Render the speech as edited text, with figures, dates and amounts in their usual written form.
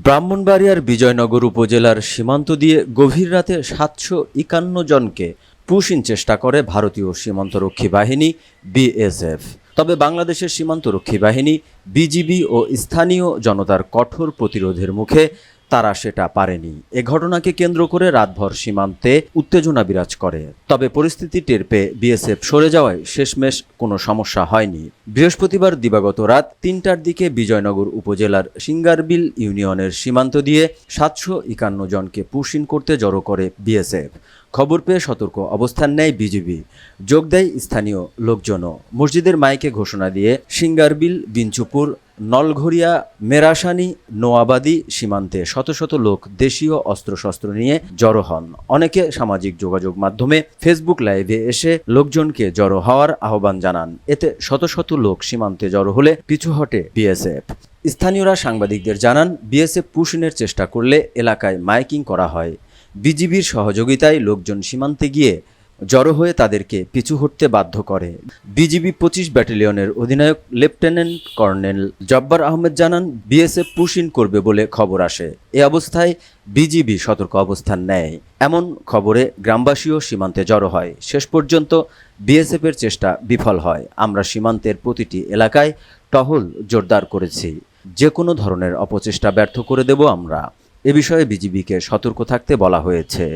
ব্রাহ্মণবাড়িয়ার বিজয়নগর উপজেলার সীমান্ত দিয়ে গভীর রাতে ৭৫১ জনকে পুশিন চেষ্টা করে ভারতীয় সীমান্তরক্ষী বাহিনী বিএসএফ। তবে বাংলাদেশের সীমান্তরক্ষী বাহিনী বিজিবি ও স্থানীয় জনতার কঠোর প্রতিরোধের মুখে তারা সেটা পারেনি। এ ঘটনাকে কেন্দ্র করে রাতভর সীমান্তে উত্তেজনা বিরাজ করে। তবে পরিস্থিতি টের পেয়ে বিএসএফ সরে যাওয়ায় শেষমেশ কোনো সমস্যা হয়নি। বৃহস্পতিবার দিবাগত রাত ৩টার দিকে বিজয়নগর উপজেলার সিঙ্গারবিল ইউনিয়নের সীমান্ত দিয়ে ৭৫১ জনকে পুশিন করতে জড়ো করে বিএসএফ। খবর পেয়ে সতর্ক অবস্থান নেয় বিজিবি। যোগ দেয় স্থানীয় লোকজনও। মসজিদের মাইকে ঘোষণা দিয়ে সিঙ্গারবিল, বিঞ্চুপুর, নলঘরিয়া, মেরাসানি, নোয়াবাদী সীমান্তে শত শত লোক দেশীয় অস্ত্রশস্ত্র নিয়ে জড়ো হন। অনেকে সামাজিক যোগাযোগ মাধ্যমে ফেসবুক লাইভে এসে লোকজনকে জড়ো হওয়ার আহ্বান জানান। এতে শত শত লোক সীমান্তে জড়ো হলে পিছু হটে বিএসএফ। স্থানীয়রা সাংবাদিকদের জানান, বিএসএফ পুশিনের চেষ্টা করলে এলাকায় মাইকিং করা হয়। বিজিবির সহযোগিতায় লোকজন সীমান্তে গিয়ে জড়ো হয়ে তাদেরকে পিছু হটতে বাধ্য করে। বিজিবি ২৫ ব্যাটালিয়নের অধিনায়ক লেফটেন্যান্ট কর্নেল জব্বার আহমেদ জানান, বিএসএফ পুশিন করবে বলে খবর আসে। এ অবস্থায় বিজিবি সতর্ক অবস্থান নেয়। এমন খবরে গ্রামবাসীও সীমান্তে জড়ো হয়। শেষ পর্যন্ত বিএসএফের চেষ্টা বিফল হয়। আমরা সীমান্তের প্রতিটি এলাকায় টহল জোরদার করেছি। যে কোনো ধরনের অপচেষ্টা ব্যর্থ করে দেব আমরা। এ বিষয়ে বিজিবিকে সতর্ক থাকতে বলা হয়েছে।